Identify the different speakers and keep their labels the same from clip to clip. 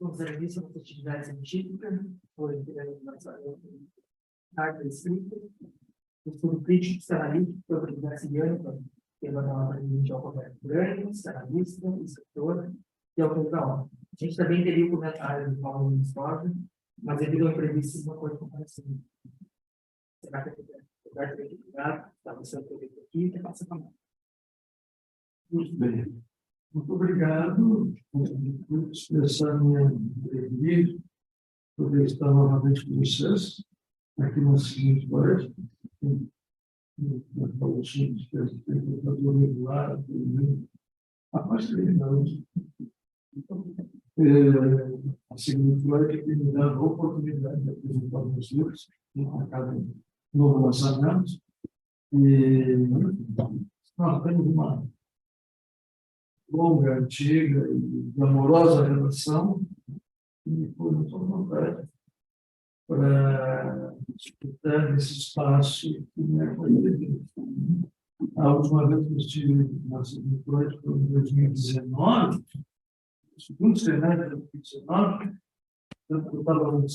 Speaker 1: os serviços das atividades científicas, foi carta escrita, o estudo crítico, analítico, foi oportunidade científica, que vai dar para a gente ao Roberto Grandes, analista, escritor e autor da obra. A gente também teria o comentário do Paulo Nunes Rosa, mas devido ao imprevisto, uma coisa comparecida. Será que o Roberto tem que cuidar? Está você aqui, que passa para nós.
Speaker 2: Muito bem. Muito obrigado por expressar minha alegria poder estar novamente com vocês aqui na seguinte noite. Paulo Chico, que é o professor regular, após terminamos. A seguinte noite que me dá a oportunidade de apresentar meus livros, a cada novo lançamento. E nós temos uma longa, antiga e amorosa relação, e foi muito vontade para disputar esse espaço que me acolheu. A última vez que eu estive na segunda noite foi em 2019, no segundo semestre de 2019, eu estava no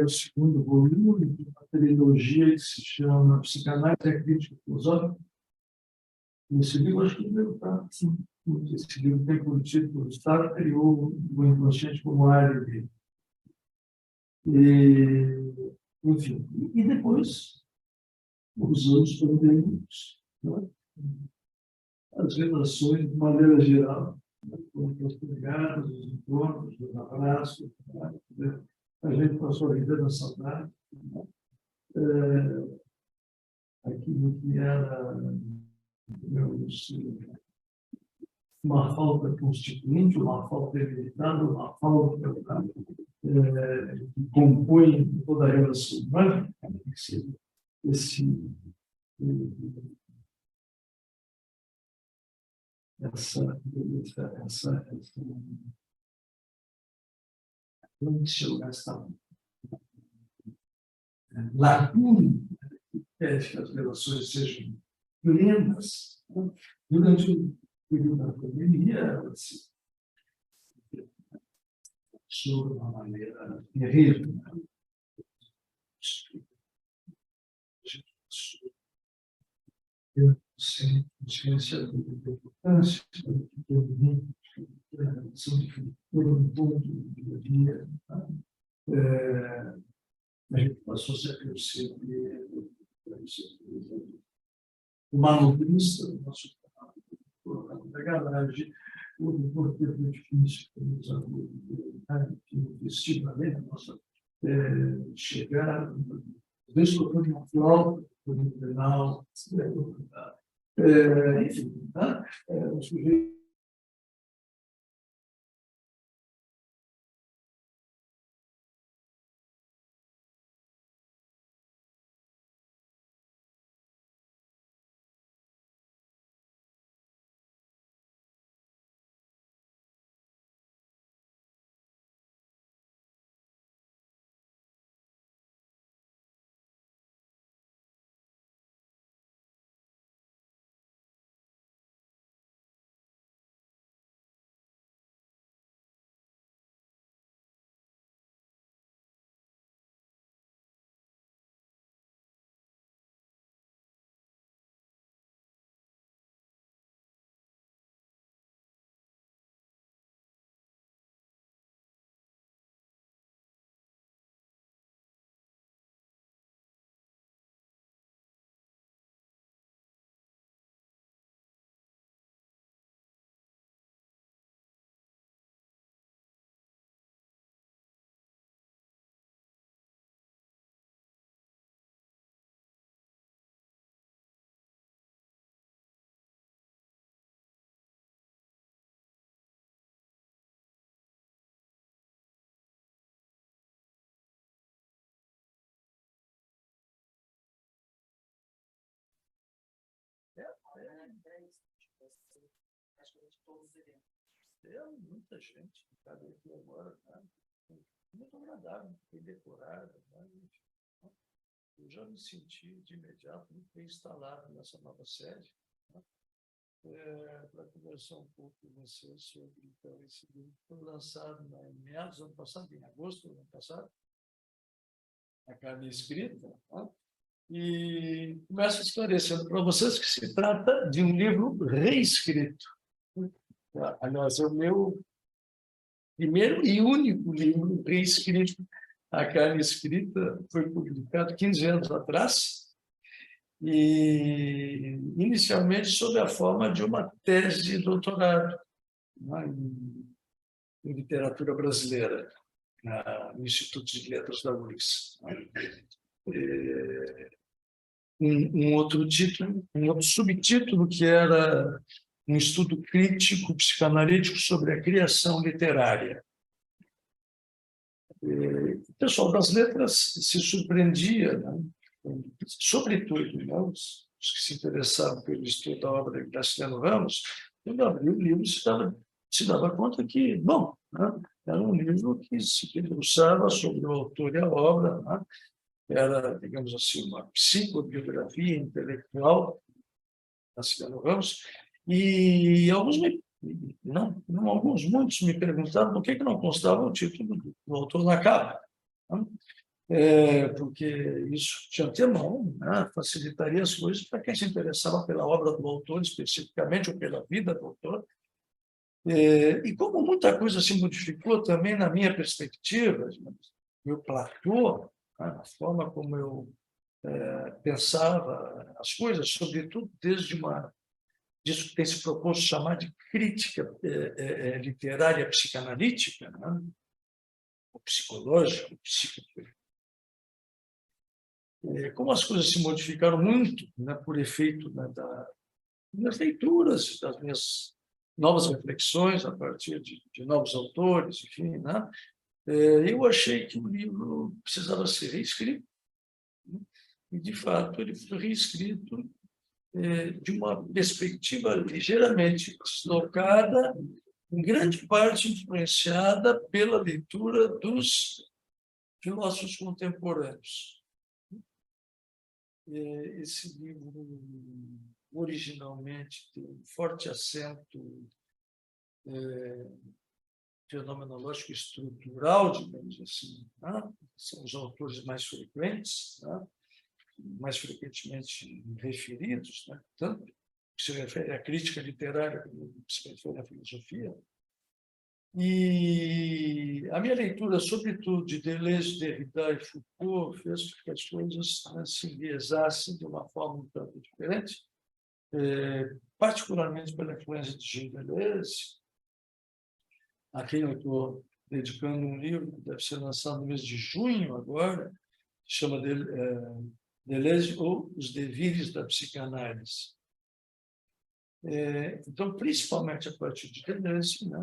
Speaker 2: segundo volume de uma trilogia que se chama Psicanálise e Crítica Filosófica. Esse livro, acho que deve estar, sim. Esse livro tem como título Sartre ou o Inconsciente como área dele. Enfim, e depois, os anos foram muitos, né? As relações, de maneira geral, as pegadas, os encontros, os abraços, né? A gente passou a vida da saudade. Aquilo que era uma falta constituinte, uma falta heritada, uma falta que compõe toda a relação humana, essa lacuna que pede que as relações sejam plenas. Durante o período da pandemia, ela se de uma maneira terrível. Eu sei consciência da importância da relação de todo um ponto do dia. A gente passou a ser uma nobrista do nosso trabalho, da garagem, o porteiro difícil que investiu além da nossa chegada, às vezes tocando uma flauta, no penal, enfim, o sujeito. Praticamente todos os eventos. Muita gente que está aqui agora, tá? Muito agradável, muito bem decorada. Tá? Eu já me senti de imediato muito bem instalado nessa nova sede. Tá? para conversar um pouco com você sobre então, esse livro que foi lançado em meados do ano passado, em agosto do ano passado, A Carne Escrita, né? E começo esclarecendo para vocês que se trata de um livro reescrito. Aliás, é o meu primeiro e único livro reescrito. A Carne Escrita foi publicado 15 anos atrás, e inicialmente sob a forma de uma tese de doutorado, né, em literatura brasileira, no Instituto de Letras da URGS. Um outro título, um outro subtítulo, que era um estudo crítico psicanalítico sobre a criação literária. O pessoal das letras se surpreendia, né? Sobretudo, né? Os que se interessavam pelo estudo da obra de Graciliano Ramos, quando abriu o livro, se dava conta que, bom, né? Era um livro que se debruçava sobre o autor e a obra, né? Era, digamos assim, uma psicobiografia intelectual da Graciliano Ramos, e alguns muitos me perguntaram por que não constava o título do autor na capa, né? Porque isso, de antemão, né, facilitaria as coisas para quem se interessava pela obra do autor, especificamente, ou pela vida do autor. E como muita coisa se modificou também na minha perspectiva, meu platô, né, a forma como eu pensava as coisas, sobretudo desde disso que tem se proposto chamar de crítica literária psicanalítica, né, ou psicológica, como as coisas se modificaram muito, né, por efeito, né, das leituras, das minhas novas reflexões a partir de novos autores, enfim, né, eu achei que o livro precisava ser reescrito, né, e, de fato, ele foi reescrito de uma perspectiva ligeiramente deslocada, em grande parte influenciada pela leitura dos filósofos contemporâneos. Esse livro, originalmente, tem um forte acento fenomenológico estrutural, digamos assim, né? São os autores mais frequentes, né? Mais frequentemente referidos, né? Tanto que se refere à crítica literária como que se refere à filosofia. E a minha leitura, sobretudo, de Deleuze, Derrida e Foucault, fez com que as coisas, né, se enviesassem de uma forma um tanto diferente, particularmente pela influência de Gilles Deleuze, a quem eu estou dedicando um livro que deve ser lançado no mês de junho agora, que chama Deleuze ou Os Devires da Psicanálise. Então, principalmente a partir de Deleuze, né,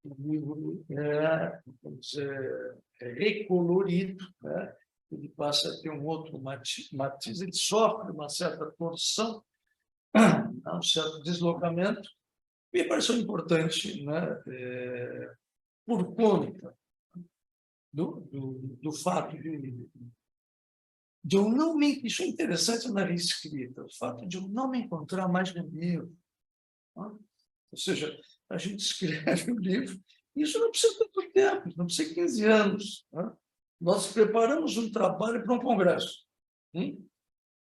Speaker 2: o livro é recolorido, né? Ele passa a ter um outro matiz, ele sofre uma certa torção, um certo deslocamento, me pareceu importante, né? Por conta do fato de eu não me... Isso é interessante na reescrita, o fato de eu não me encontrar mais no livro, né? Ou seja, a gente escreve um livro, isso não precisa tanto tempo, não precisa 15 anos. Né? Nós preparamos um trabalho para um congresso.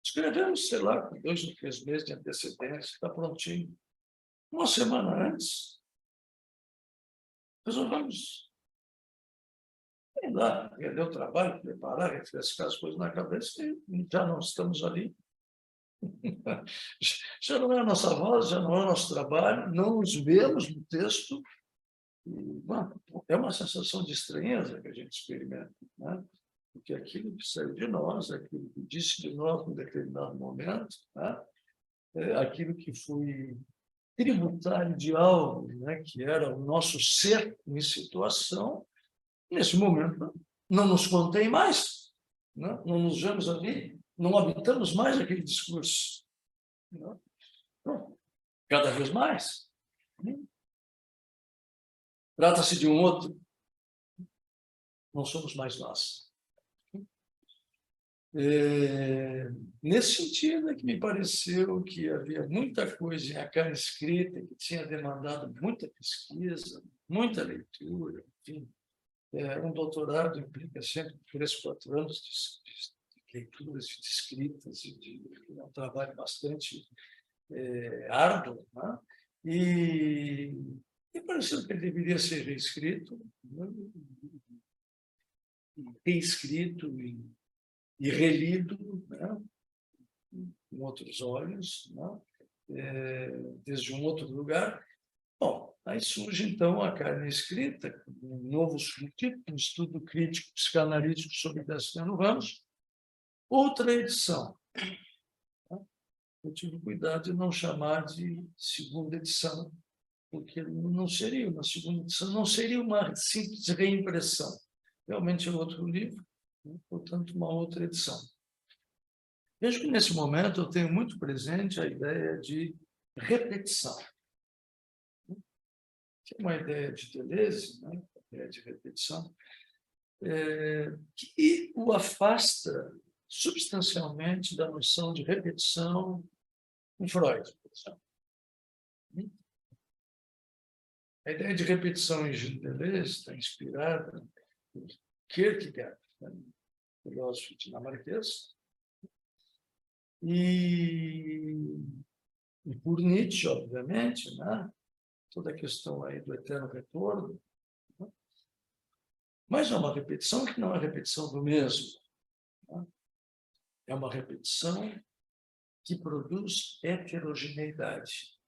Speaker 2: Escrevemos, sei lá, com 2 ou 3 meses de antecedência, está prontinho. Uma semana antes, resolvemos ir lá, perder o trabalho, preparar, refrescar as coisas na cabeça, e já não estamos ali. Já não é a nossa voz, já não é o nosso trabalho, não nos vemos no texto. É uma sensação de estranheza que a gente experimenta, né? Porque aquilo que saiu de nós, aquilo que disse de nós em determinado momento, né? Aquilo que foi tributário de algo, né? Que era o nosso ser em situação, nesse momento não nos contém mais, né? Não nos vemos ali, não habitamos mais aquele discurso, né? Então, cada vez mais, né? Trata-se de um outro, não somos mais nós. Nesse sentido é que me pareceu que havia muita coisa em A Carne Escrita que tinha demandado muita pesquisa, muita leitura, enfim. Um doutorado implica sempre 3, 4 anos de leituras, de escritas, é um trabalho bastante árduo, né? E pareceu que ele deveria ser reescrito, né? Reescrito e relido, né? Com outros olhos, né? Desde um outro lugar. Bom, aí surge, então, A Carne Escrita, um novo subtítulo, um estudo crítico psicanalítico sobre Cassiano Ramos, outra edição. Eu tive cuidado de não chamar de segunda edição, porque não seria uma segunda edição, não seria uma simples reimpressão. Realmente é outro livro, né? Portanto, uma outra edição. Vejo que, nesse momento, eu tenho muito presente a ideia de repetição. Que é uma ideia de Deleuze, né? A ideia de repetição, que o afasta substancialmente da noção de repetição em Freud, por exemplo. A ideia de repetição em Deleuze está inspirada por Kierkegaard, né? Filósofo dinamarquês, e por Nietzsche, obviamente, né? Toda a questão aí do eterno retorno, né? Mas é uma repetição que não é repetição do mesmo, né? É uma repetição que produz heterogeneidade,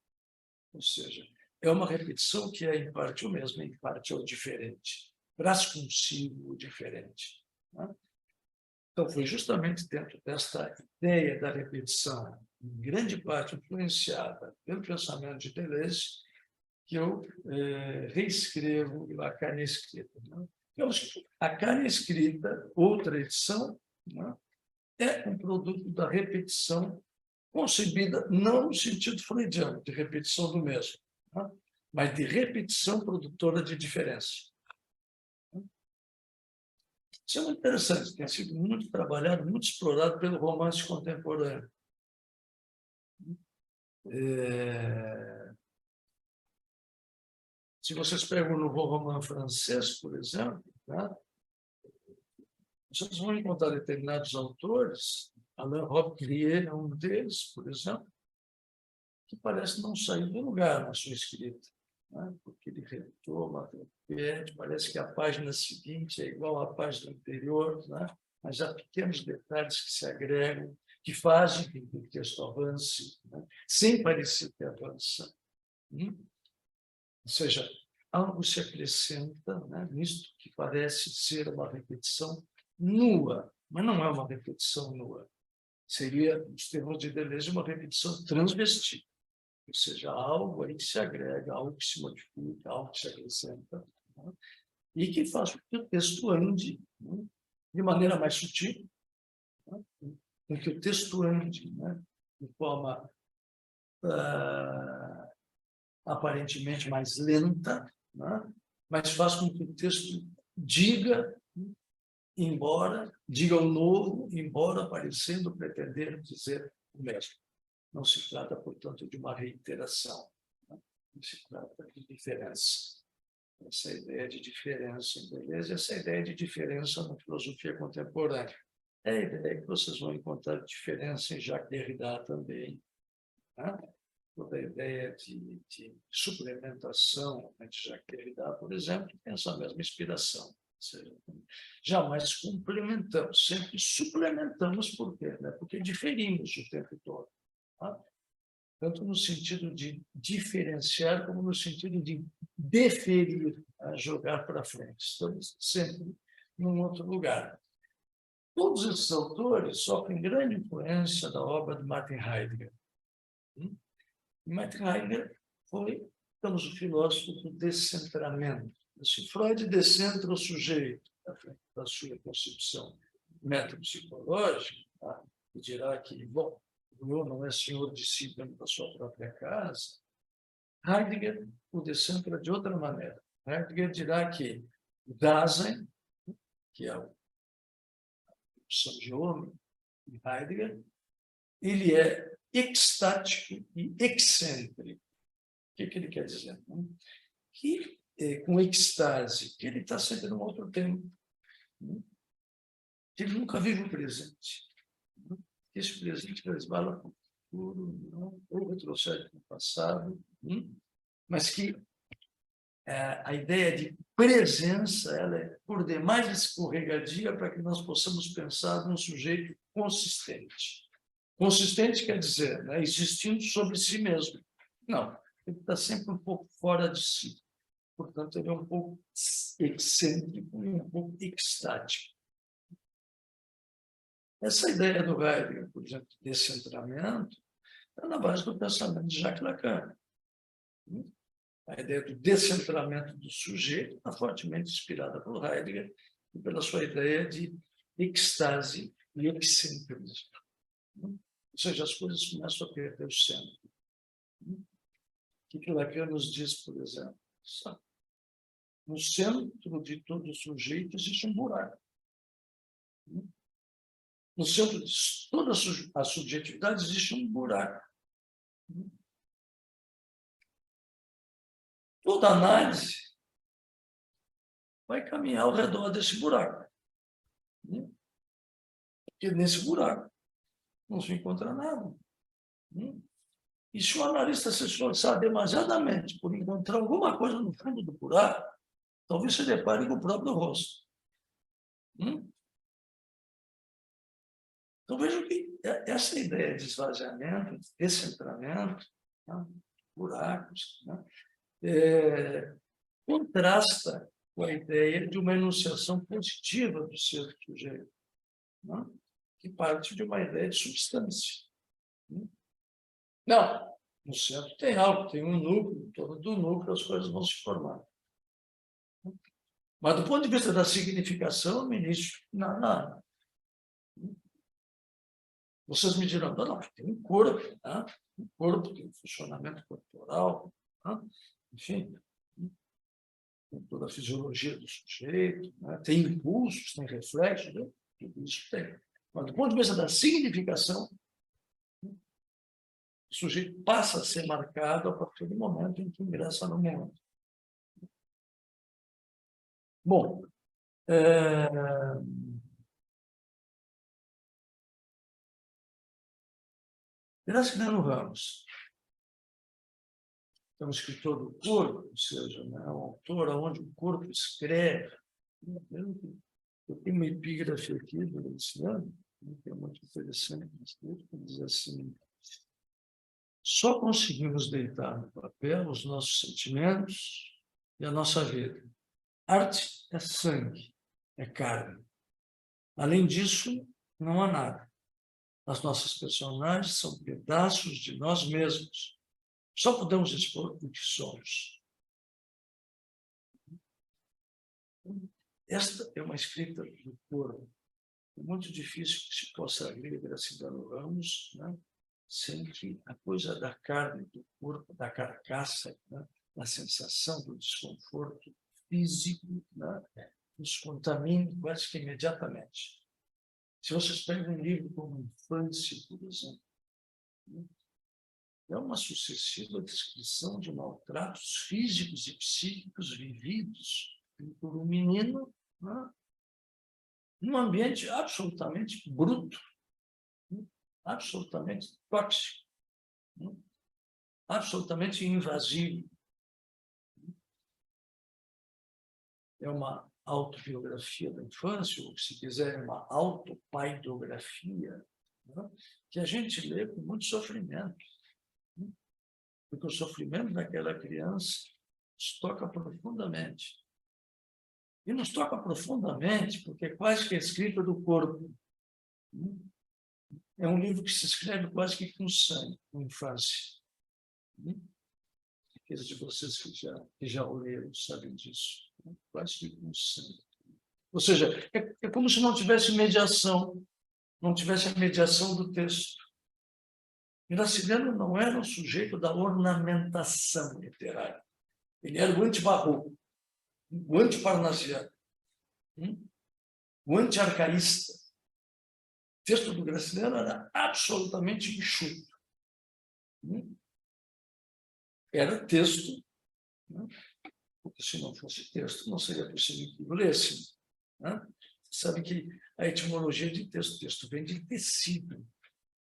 Speaker 2: ou seja, é uma repetição que é em parte o mesmo, em parte é o diferente, traz consigo o diferente, né? Então, foi justamente dentro desta ideia da repetição, em grande parte influenciada pelo pensamento de Deleuze, que eu reescrevo A Carne Escrita, né? A Carne Escrita, outra edição, né? É um produto da repetição concebida não no sentido freudiano, de repetição do mesmo, né? Mas de repetição produtora de diferença. Isso é muito interessante, tem sido muito trabalhado, muito explorado pelo romance contemporâneo. Se vocês pegam no romance francês, por exemplo, né? Vocês vão encontrar determinados autores, Alain Robbe-Grillet é um deles, por exemplo, que parece não sair do lugar na sua escrita, né? Porque ele retoma, repete, parece que a página seguinte é igual à página anterior, né? Mas há pequenos detalhes que se agregam, que fazem com que o texto avance, né? Sem parecer que avança. Ou seja, algo se acrescenta, né? Nisto que parece ser uma repetição nua, mas não é uma repetição nua. Seria, nos termos de Deleuze, uma repetição transvestida. Ou seja, algo aí que se agrega, algo que se modifica, algo que se acrescenta, né? E que faz com que o texto ande, né? De maneira mais sutil, né? Com que o texto ande, né? De forma aparentemente mais lenta, né? Mas faz com que o texto diga, diga o novo, embora parecendo pretender dizer o mesmo. Não se trata, portanto, de uma reiteração, né? Não se trata de diferença. Essa ideia de diferença em Deleuze, essa ideia de diferença na filosofia contemporânea. É a ideia que vocês vão encontrar diferença em Jacques Derrida também, né? Toda a ideia de suplementação, né, de Jacques Derrida, por exemplo, tem essa mesma inspiração. Ou seja, jamais complementamos, sempre suplementamos. Por quê? Né? Porque diferimos o tempo todo. Tá? Tanto no sentido de diferenciar, como no sentido de deferir, jogar para frente. Estamos sempre num outro lugar. Todos esses autores sofrem grande influência da obra de Martin Heidegger. Martin Heidegger foi, digamos, o filósofo do descentramento. Se Freud descentra o sujeito da sua concepção metapsicológica, tá? E dirá que, bom, eu não é senhor de si dentro da sua própria casa, Heidegger o descentra de outra maneira. Heidegger dirá que o Dasein, que é a opção de homem, de Heidegger, ele é extático e excêntrico. O que ele quer dizer? Que, com extase, que ele está sempre num outro tempo, que ele nunca vive o presente. Esse presente resbala para o futuro, ou retrocede para o passado, mas que a ideia de presença ela é por demais escorregadia para que nós possamos pensar num sujeito consistente. Consistente quer dizer, né, existindo sobre si mesmo. Não, ele está sempre um pouco fora de si. Portanto, ele é um pouco excêntrico e um pouco extático. Essa ideia do Heidegger, por exemplo, de descentramento, está na base do pensamento de Jacques Lacan. A ideia do descentramento do sujeito está fortemente inspirada por Heidegger e pela sua ideia de extase e excentrismo. Ou seja, as coisas começam a perder o centro. O que Lacan nos diz, por exemplo? No centro de todo sujeito existe um buraco. No centro de toda a subjetividade existe um buraco. Toda análise vai caminhar ao redor desse buraco. Porque nesse buraco não se encontra nada. E se o analista se esforçar demasiadamente por encontrar alguma coisa no fundo do buraco, talvez se depare com o próprio rosto. Então, veja que essa ideia de esvaziamento, de descentramento, buracos, contrasta com a ideia de uma enunciação positiva do ser do sujeito, que parte de uma ideia de substância. Não, no centro tem algo, tem um núcleo, em torno do núcleo as coisas vão se formar. Mas, do ponto de vista da significação, ministro, não. Vocês me dirão, não, tem um corpo, um corpo tem um funcionamento corporal, enfim, tem toda a fisiologia do sujeito, tem impulsos, tem reflexos, tudo isso tem. Mas, do ponto de vista da significação, o sujeito passa a ser marcado a partir do momento em que ingressa no mundo. Bom, Graciliano Ramos é um escritor do corpo, ou seja, um autor onde o corpo escreve. Eu tenho uma epígrafe aqui do Graciliano, que é muito interessante, que diz assim: só conseguimos deitar no papel os nossos sentimentos e a nossa vida. Arte é sangue, é carne. Além disso, não há nada. As nossas personagens são pedaços de nós mesmos. Só podemos expor o que somos. Esta é uma escrita do corpo. É muito difícil que se possa ler Graciliano Ramos, sem que a coisa da carne, do corpo, da carcaça, da sensação do desconforto físico, nos contamine quase que imediatamente. Se vocês pegam um livro como Infância, por exemplo, é uma sucessiva descrição de maltratos físicos e psíquicos vividos por um menino num ambiente absolutamente bruto, absolutamente tóxico, absolutamente invasivo. É uma autobiografia da infância, ou, se quiser, uma autopaidiografia, que a gente lê com muito sofrimento. Porque o sofrimento daquela criança nos toca profundamente. E nos toca profundamente porque é quase que a escrita do corpo. É um livro que se escreve quase que com sangue, com infância. Aqueles de vocês que já o leram sabem disso. Quase que com sangue. Ou seja, é como se não tivesse mediação, não tivesse a mediação do texto. Graciliano não era um sujeito da ornamentação literária. Ele era o anti-barroco, o anti-parnasiano, o anti-arcaísta. texto do Graciliano era absolutamente enxuto. Era texto, né? Porque se não fosse texto, não seria possível que eu lesse. Né? Sabe que a etimologia de texto vem de tecido.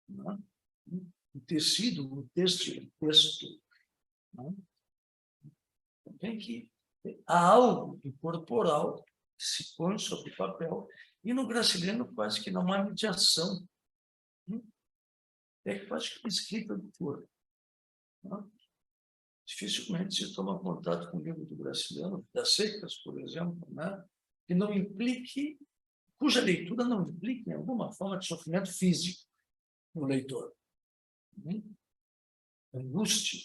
Speaker 2: Né? O tecido, o texto. Né? Vem que há algo do corporal que se põe sobre o papel, e no Graciliano quase que não há mediação. É quase que uma escrita do corpo. Né? Dificilmente se toma contato com o livro do Graciliano, das secas, por exemplo, né? Que não implique, cuja leitura não implique, em alguma forma, de sofrimento físico no leitor. Angústia.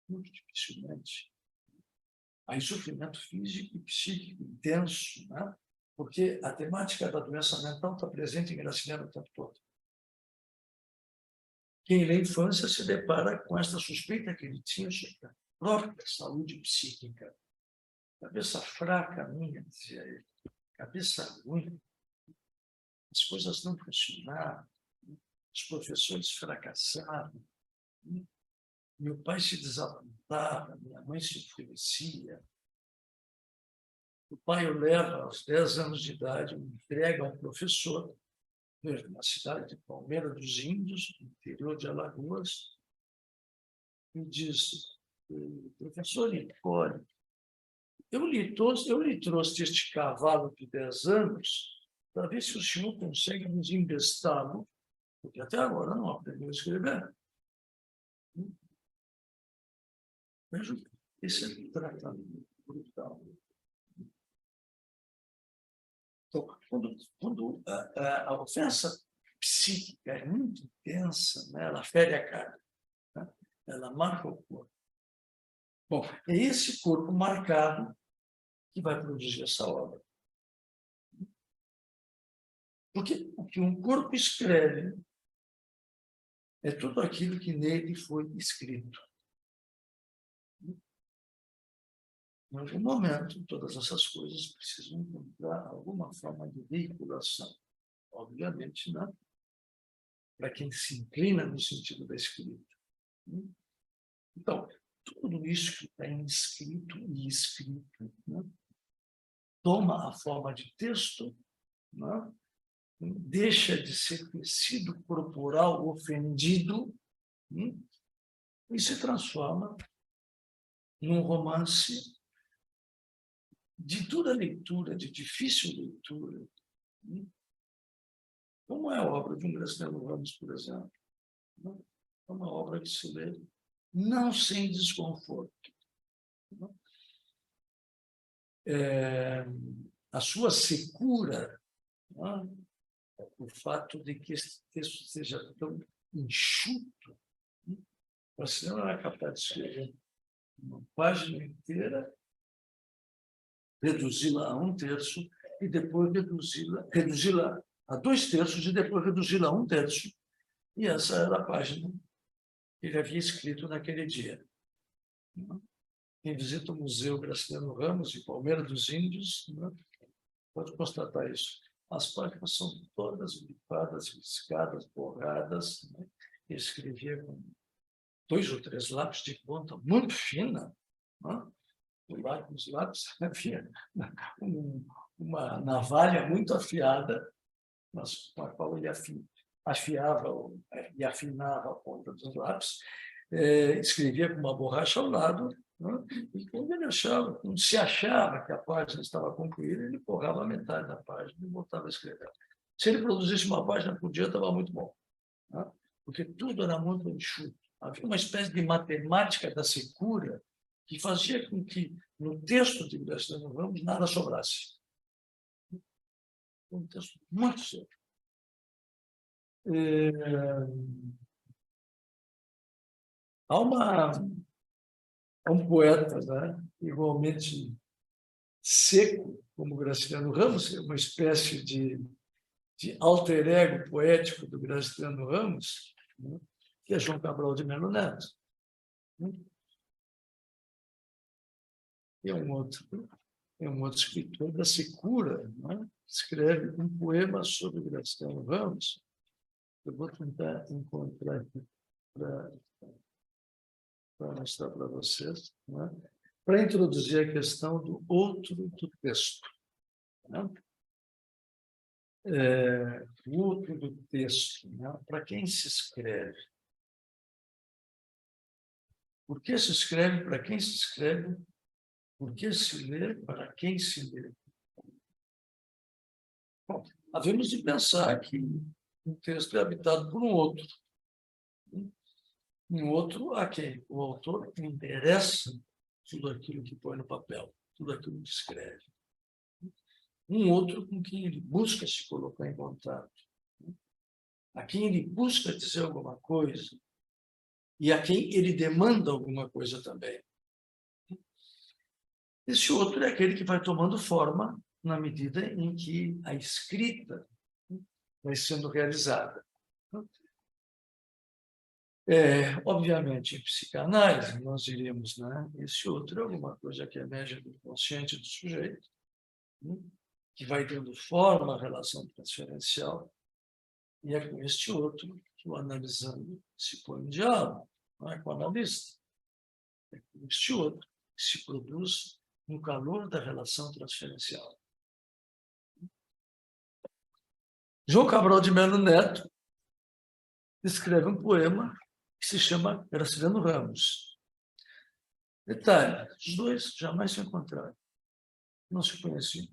Speaker 2: Muito dificilmente. Aí sofrimento físico e psíquico intenso, né? Porque a temática da doença mental está presente em Graciliano o tempo todo. Quem lê infância se depara com esta suspeita que ele tinha sobre a própria saúde psíquica. Cabeça fraca minha, dizia ele. Cabeça ruim. As coisas não funcionaram. Os professores fracassaram. Meu pai se desapontava, minha mãe se enfurecia. O pai o leva aos 10 anos de idade, o entrega a um professor, na cidade de Palmeira dos Índios, no interior de Alagoas, e diz: professor Nicole, eu lhe trouxe este cavalo de 10 anos para ver se o senhor consegue nos emprestá-lo, porque até agora não aprendeu a escrever. Veja, esse é um tratamento brutal. Então, quando a ofensa psíquica é muito intensa, né? Ela fere a carne, né? Ela marca o corpo. Bom, é esse corpo marcado que vai produzir essa obra. Porque o que um corpo escreve é tudo aquilo que nele foi escrito. Em algum momento, todas essas coisas precisam encontrar alguma forma de veiculação. Obviamente, não para quem se inclina no sentido da escrita. Então, tudo isso que está inscrito e escrito, né, toma a forma de texto, né, deixa de ser tecido corporal ofendido, né, e se transforma num romance de dura leitura, de difícil leitura, né, como é a obra de um Graciliano Ramos, por exemplo. Né, é uma obra que se lê não sem desconforto. Né. A sua secura, né, o fato de que esse texto seja tão enxuto, né, o Graciliano era capaz de escrever uma página inteira, reduzi-la a 1/3 e depois reduzi-la a 2/3 e depois reduzi-la a 1/3. E essa era a página que ele havia escrito naquele dia. Quem visita o Museu Graciliano Ramos, em Palmeira dos Índios, né, pode constatar isso. As páginas são todas grifadas, riscadas, borradas. Né? Ele escrevia com 2 ou 3 lápis de ponta muito fina. Né? Os lápis havia uma navalha muito afiada, mas com a qual ele afiava e afinava a ponta dos lápis. Escrevia com uma borracha ao lado, né? E quando ele se achava que a página estava concluída, ele borrava a metade da página e voltava a escrever. Se ele produzisse uma página por dia, estava muito bom, né? Porque tudo era muito enxuto. Havia uma espécie de matemática da secura que fazia com que, no texto de Graciliano Ramos, nada sobrasse. Um texto muito sério. Há um poeta, né, igualmente seco, como Graciliano Ramos, uma espécie de alter ego poético do Graciliano Ramos, né, que é João Cabral de Melo Neto. Né? E um outro. é um outro escritor da secura, não é? Escreve um poema sobre Graciliano Ramos. Eu vou tentar encontrar aqui para mostrar para vocês, não é? Para introduzir a questão do outro do texto. Não é? O outro do texto, não é? Para quem se escreve? Por que se escreve? Para quem se escreve? Por que se lê? Para quem se lê? Bom, havemos de pensar que um texto é habitado por um outro. Um outro a quem o autor interessa tudo aquilo que põe no papel, tudo aquilo que escreve. Um outro com quem ele busca se colocar em contato, a quem ele busca dizer alguma coisa e a quem ele demanda alguma coisa também. Esse outro é aquele que vai tomando forma na medida em que a escrita vai sendo realizada. Obviamente, em psicanálise, nós diríamos, né, esse outro é alguma coisa que emerge do consciente do sujeito, né, que vai dando forma à relação transferencial, e é com este outro que o analisando se põe em diálogo, não é com o analista. É com este outro que se produz no calor da relação transferencial. João Cabral de Melo Neto escreve um poema que se chama Graciliano Ramos. Detalhe, os dois jamais se encontraram, não se conheciam.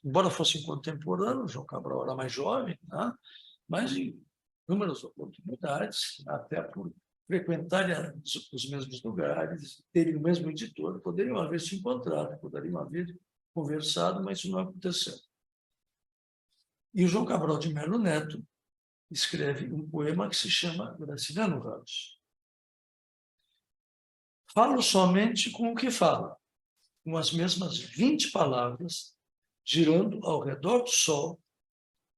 Speaker 2: Embora fossem contemporâneos, João Cabral era mais jovem, né? Mas em inúmeras oportunidades, até por frequentarem os mesmos lugares, terem o mesmo editor, poderiam haver se encontrado, poderiam haver conversado, mas isso não aconteceu. E o João Cabral de Melo Neto escreve um poema que se chama Graciliano Ramos. Falo somente com o que falo, com as mesmas 20 palavras, girando ao redor do sol,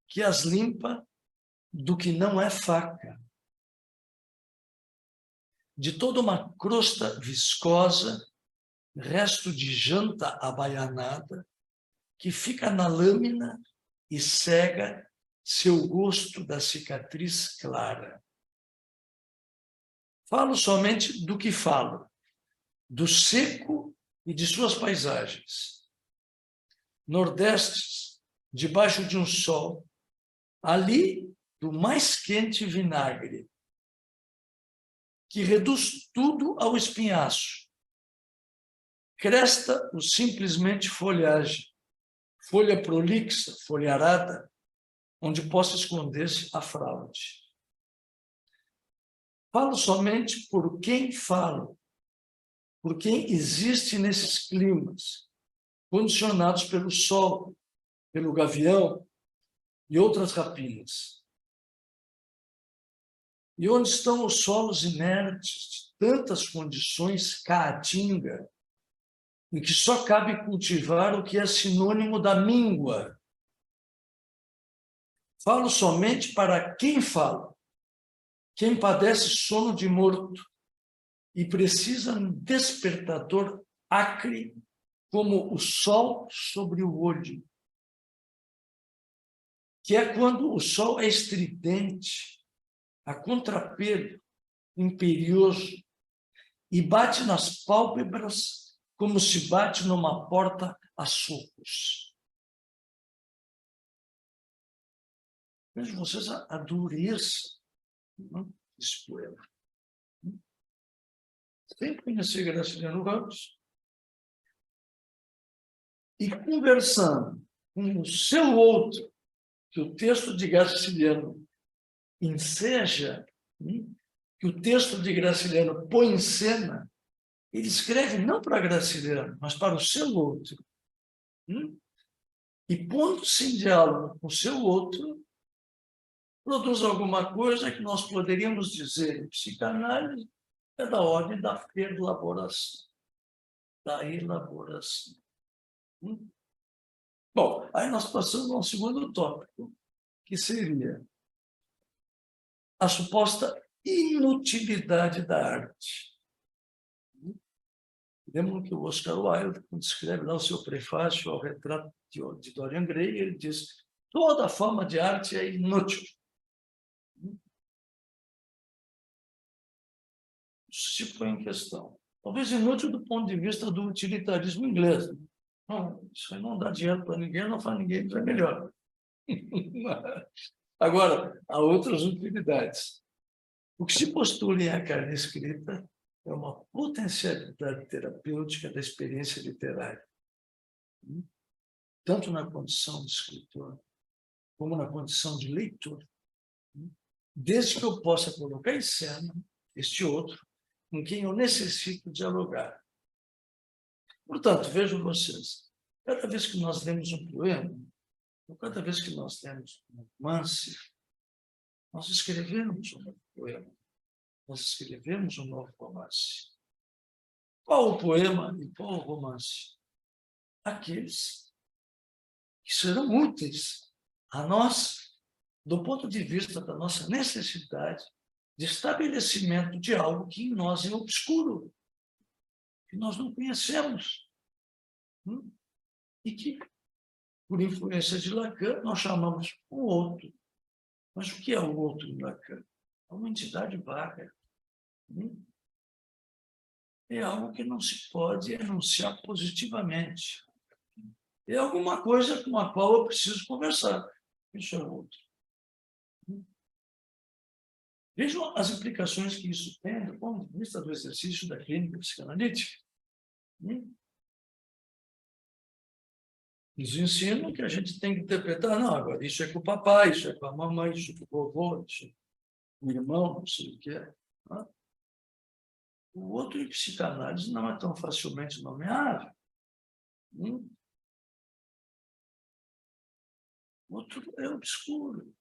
Speaker 2: que as limpa do que não é faca. De toda uma crosta viscosa, resto de janta abaianada, que fica na lâmina e cega seu gosto da cicatriz clara. Falo somente do que falo, do seco e de suas paisagens. Nordestes, debaixo de um sol, ali do mais quente vinagre, que reduz tudo ao espinhaço. Cresta o simplesmente folhagem, folha prolixa, folharada, onde possa esconder-se a fraude. Falo somente por quem falo, por quem existe nesses climas, condicionados pelo sol, pelo gavião e outras rapinas. E onde estão os solos inertes de tantas condições caatinga, em que só cabe cultivar o que é sinônimo da míngua. Falo somente para quem fala, quem padece sono de morto e precisa um despertador acre como o sol sobre o olho, que é quando o sol é estridente, a contrapelo, imperioso, e bate nas pálpebras como se bate numa porta a socos. Vejam vocês a dureza desse poema. Sem conhecer Graciliano Ramos e conversando com o seu outro, que o texto de Graciliano enseja, que o texto de Graciliano põe em cena, ele escreve não para Graciliano, mas para o seu outro. E pondo-se em diálogo com o seu outro, produz alguma coisa que nós poderíamos dizer em psicanálise é da ordem da elaboração, da elaboração. Bom, aí nós passamos ao segundo tópico, que seria a suposta inutilidade da arte.
Speaker 3: Lembram que o Oscar Wilde, quando escreve lá o seu prefácio ao retrato de Dorian Gray, ele diz: toda forma de arte é inútil. Isso se põe em questão. Talvez inútil do ponto de vista do utilitarismo inglês. Não, isso aí não dá dinheiro para ninguém, não faz ninguém viver melhor. Agora, há outras utilidades. O que se postula em A Carne Escrita é uma potencialidade terapêutica da experiência literária, tanto na condição de escritor, como na condição de leitor, desde que eu possa colocar em cena este outro com quem eu necessito dialogar. Portanto, vejam vocês, cada vez que nós lemos um poema, ou cada vez que nós lemos um romance, nós escrevemos um novo poema, nós escrevemos um novo romance. Qual o poema e qual o romance? Aqueles que serão úteis a nós, do ponto de vista da nossa necessidade de estabelecimento de algo que em nós é obscuro, que nós não conhecemos, e que, por influência de Lacan, nós chamamos o outro. Mas o que é o outro em Lacan? É uma entidade vaga. É algo que não se pode enunciar positivamente. É alguma coisa com a qual eu preciso conversar. Isso é o outro. Vejam as implicações que isso tem do ponto de vista do exercício da clínica psicanalítica. Nos ensinam que a gente tem que interpretar, não, agora isso é com o papai, isso é com a mamãe, isso é com o vovô, isso é com o irmão, não sei o que é. O outro em psicanálise não é tão facilmente nomeável. O outro é obscuro.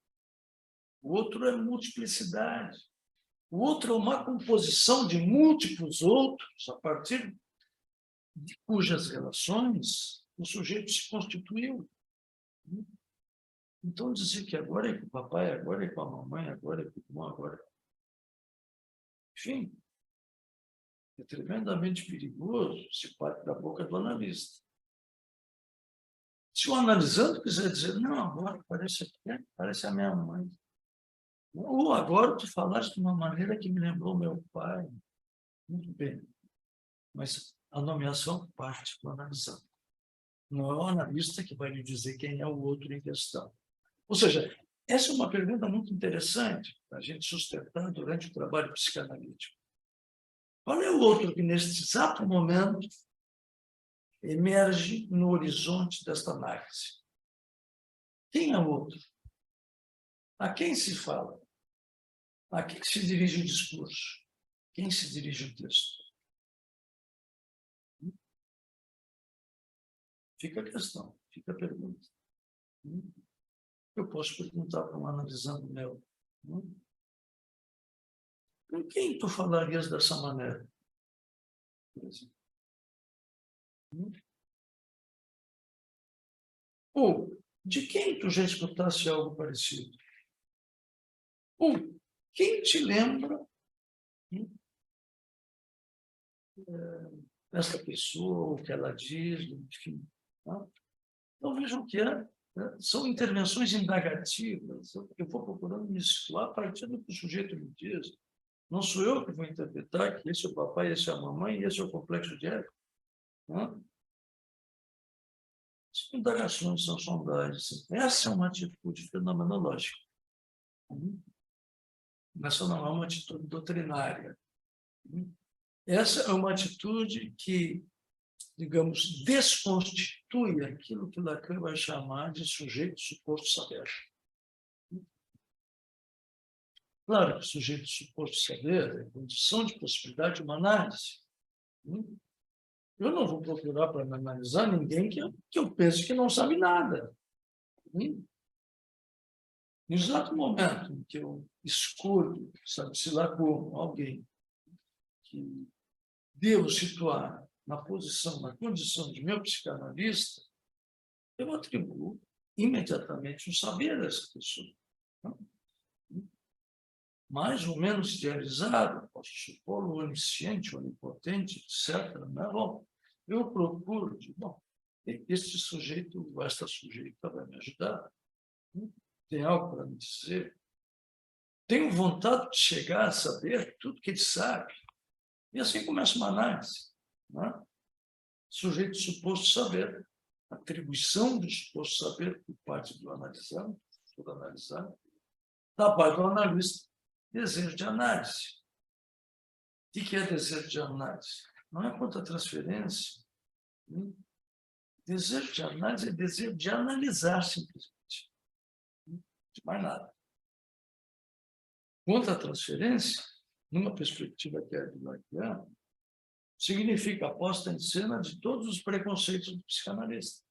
Speaker 3: O outro é multiplicidade. O outro é uma composição de múltiplos outros, a partir de cujas relações o sujeito se constituiu. Então, dizer que agora é com o papai, agora é com a mamãe, agora é com o irmão, agora... Enfim, é tremendamente perigoso se parte da boca do analista. Se o analisando quiser dizer, não, agora parece a minha mãe. Ou agora tu falaste de uma maneira que me lembrou meu pai. Muito bem. Mas a nomeação parte do analisando. Não é o analista que vai lhe dizer quem é o outro em questão. Ou seja, essa é uma pergunta muito interessante para a gente sustentar durante o trabalho psicanalítico. Qual é o outro que, neste exato momento, emerge no horizonte desta análise? Quem é o outro? A quem se fala? A quem se dirige o discurso? Quem se dirige o texto? Fica a questão, fica a pergunta. Eu posso perguntar para um analisando meu. Com quem tu falarias dessa maneira? Ou de quem tu já escutasse algo parecido? Ou quem te lembra dessa pessoa, o que ela diz, enfim. Então, vejam o que é. São intervenções indagativas. Eu vou procurando me situar a partir do que o sujeito me diz. Não sou eu que vou interpretar que esse é o papai, esse é a mamãe, esse é o complexo de Édipo. São indagações, são sondagens. Essa é uma atitude fenomenológica. Essa não é uma atitude doutrinária. Essa é uma atitude que, digamos, desconstitui aquilo que Lacan vai chamar de sujeito suposto saber. Claro que o sujeito suposto saber é condição de possibilidade de uma análise. Eu não vou procurar para analisar ninguém que eu pense que não sabe nada. No exato momento em que eu escolho, sabe-se lá como, alguém que devo situar na posição, na condição de meu psicanalista, eu atribuo imediatamente um saber a essa pessoa. mais ou menos idealizado, posso supor, onisciente, onipotente, etc. Né? Bom, eu procuro, bom, este sujeito, esta sujeita vai me ajudar, tem algo para me dizer, tenho vontade de chegar a saber tudo que ele sabe. E assim começa uma análise. Né? Sujeito suposto saber, atribuição do suposto saber por parte do analisando, do analisado, da parte do analista, desejo de análise. O que é desejo de análise? Não é quanto à transferência. Desejo de análise é desejo de analisar, simplesmente. De mais nada. Quanto à transferência, numa perspectiva que é do Lacan, significa a posta em cena de todos os preconceitos do psicanalista.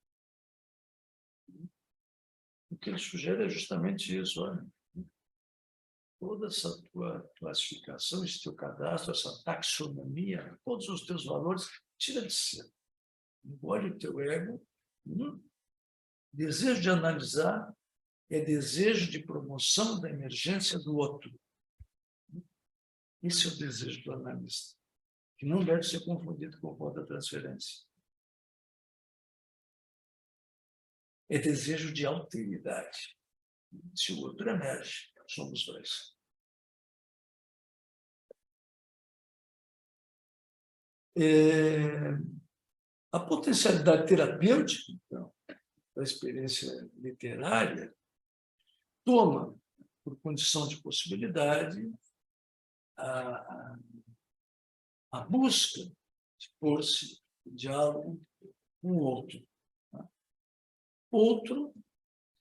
Speaker 3: O que ele sugere é justamente isso. Olha, toda essa tua classificação, esse teu cadastro, essa taxonomia, todos os teus valores, tira de cena. Engole o teu ego. Desejo de analisar é desejo de promoção da emergência do outro. Esse é o desejo do analista, que não deve ser confundido com o ponto da transferência. É desejo de alteridade. Se o outro emerge, somos dois. A potencialidade terapêutica, então, da experiência literária, toma, por condição de possibilidade, a busca de pôr-se em diálogo com o outro. Outro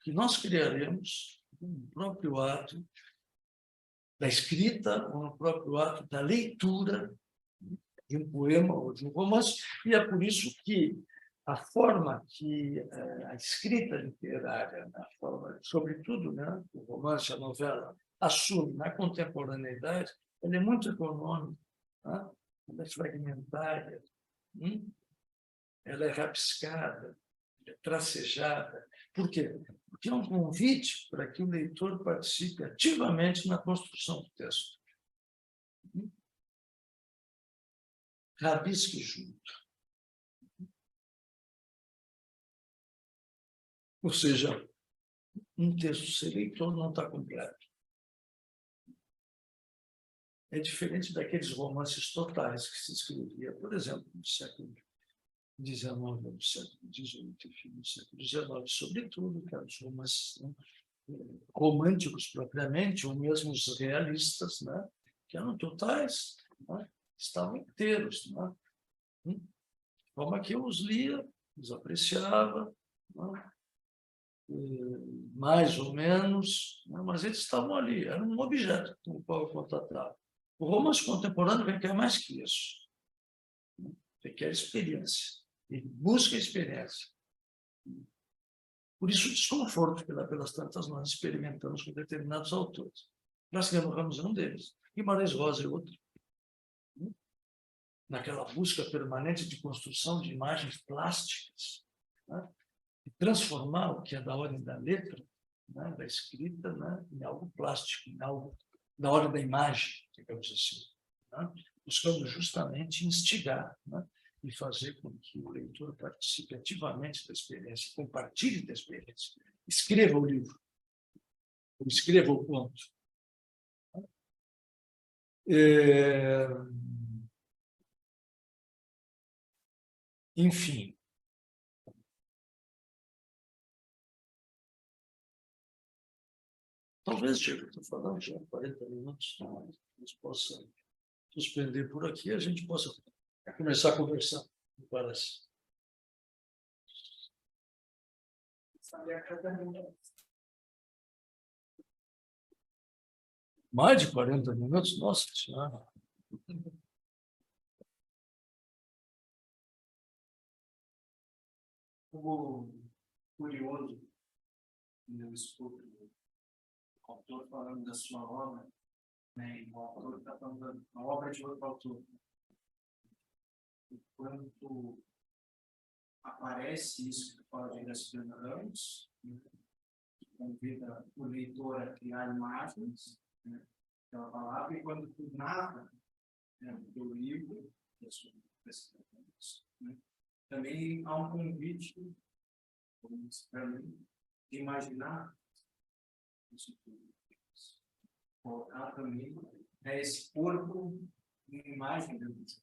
Speaker 3: que nós criaremos no próprio ato da escrita ou no próprio ato da leitura de um poema ou de um romance, e é por isso que a forma que a escrita literária, a forma, sobretudo, né, o romance, a novela, assume na contemporaneidade, ela é muito econômica, né? Ela é fragmentária, ela é rabiscada, é tracejada. Por quê? Porque é um convite para que o leitor participe ativamente na construção do texto. Rabisque junto. Ou seja, um texto sem leitor não está completo. É diferente daqueles romances totais que se escrevia, por exemplo, no século XIX, no século XVIII, enfim, no século XIX, sobretudo, que eram os romances, né, românticos propriamente, ou mesmo os realistas, né, que eram totais, né, estavam inteiros. Né, de forma que eu os lia, os apreciava, né, mais ou menos, né, mas eles estavam ali, era um objeto com o qual eu contatava. O romance contemporâneo requer mais que isso. Requer experiência. Ele busca experiência. Por isso, o desconforto pelas tantas nós experimentamos com determinados autores. Graciliano Ramos é um deles. Guimarães Rosa é outro. Naquela busca permanente de construção de imagens plásticas, né? E transformar o que é da ordem da letra, né, da escrita, né, em algo plástico, em algo da ordem da imagem, digamos assim, né, buscando justamente instigar, né, e fazer com que o leitor participe ativamente da experiência, compartilhe da experiência, escreva o livro, ou escreva o conto. Enfim, talvez, Diego, estou falando já 40 minutos, a gente possa suspender por aqui, a gente possa começar a conversar, me parece. Mais de 40 minutos? Nossa Senhora.
Speaker 2: Como curioso, eu escuto o autor falando da sua obra, né, e o autor está falando da obra de outro autor. Enquanto aparece isso que fala de Graciliano Ramos, que convida o leitor a criar imagens, né,
Speaker 4: aquela palavra, e quando tu narra, né, o teu livro, né, também há um convite, para mim, de imaginar isso tudo. Colocar também, né, esse corpo em imagem de Deus.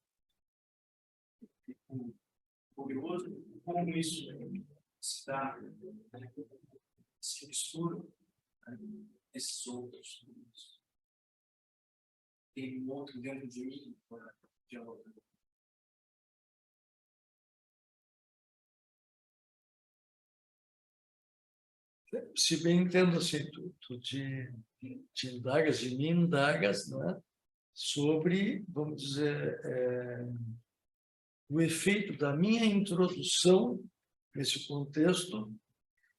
Speaker 4: Curioso como isso se dá, né, se mistura, né, esses outros. Tem um outro dentro de mim para dialogar.
Speaker 3: Se bem entendo assim, tu te indagas, de mim indagas, né, sobre, vamos dizer, o efeito da minha introdução nesse contexto,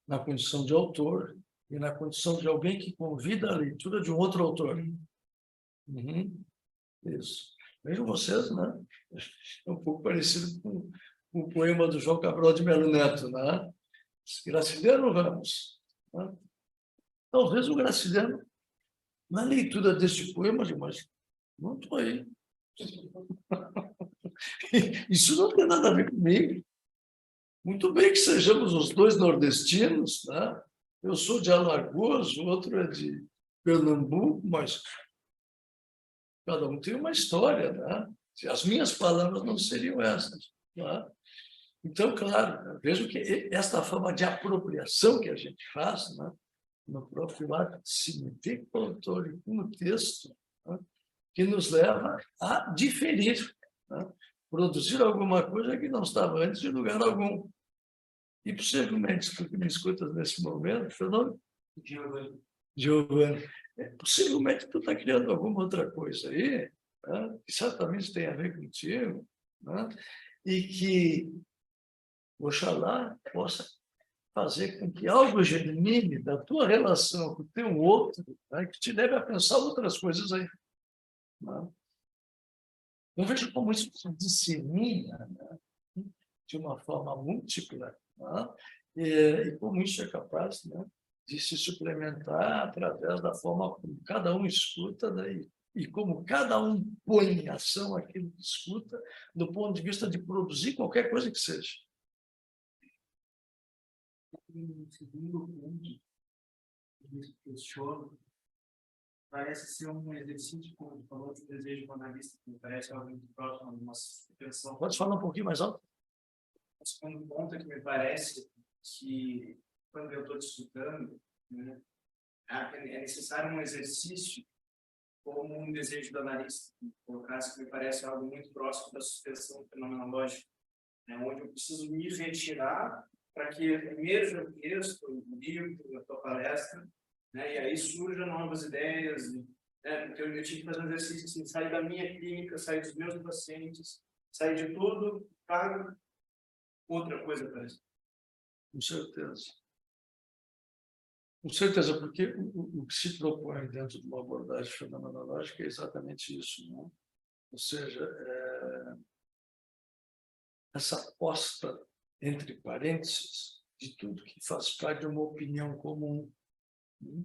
Speaker 3: na condição de autor e na condição de alguém que convida a leitura de um outro autor. Uhum. Isso. Vejam vocês, né? É um pouco parecido com o poema do João Cabral de Melo Neto, né? Graciliano Ramos. Né? Talvez o Graciliano, na leitura deste poema, mas não estou aí. Isso não tem nada a ver comigo. Muito bem que sejamos os dois nordestinos, né? Eu sou de Alagoas, o outro é de Pernambuco, mas cada um tem uma história, né? As minhas palavras não seriam essas. Né? Então, claro, vejo que esta forma de apropriação que a gente faz, né, no próprio ato de se meter com o autor e com o texto, né, que nos leva a diferir, né, produzir alguma coisa que não estava antes de lugar algum. E, possivelmente, tu que me escutas nesse momento, Fernando, Giovanni, possivelmente tu está criando alguma outra coisa aí, né, que certamente tem a ver contigo, né, e que, oxalá, possa fazer com que algo germine da tua relação com o teu outro, né, que te leve a pensar outras coisas aí. Né? Eu vejo como isso se dissemina, né, de uma forma múltipla, né, e como isso é capaz, né, de se suplementar através da forma como cada um escuta, né, e como cada um põe em ação aquilo que escuta, do ponto de vista de produzir qualquer coisa que seja.
Speaker 4: Um segundo ponto que questiona parece ser um exercício, como tu falou, de desejo do analista, que me parece algo muito próximo de uma suspensão.
Speaker 3: Pode falar um pouquinho mais alto?
Speaker 4: O segundo ponto é que me parece que, quando eu estou te escutando, né, é necessário um exercício como um desejo do analista, colocasse que me parece algo muito próximo da suspensão fenomenológica, né, onde eu preciso me retirar para que emerja o texto, o livro, a tua palestra, né, e aí surjam novas ideias, né, porque eu tive que fazer um exercício assim, sair da minha clínica, sair dos meus pacientes, sair de tudo para outra coisa, parece.
Speaker 3: Com certeza. Com certeza, porque o que se propõe dentro de uma abordagem fenomenológica é exatamente isso, né? Ou seja, essa posta entre parênteses de tudo que faz parte de uma opinião comum, né?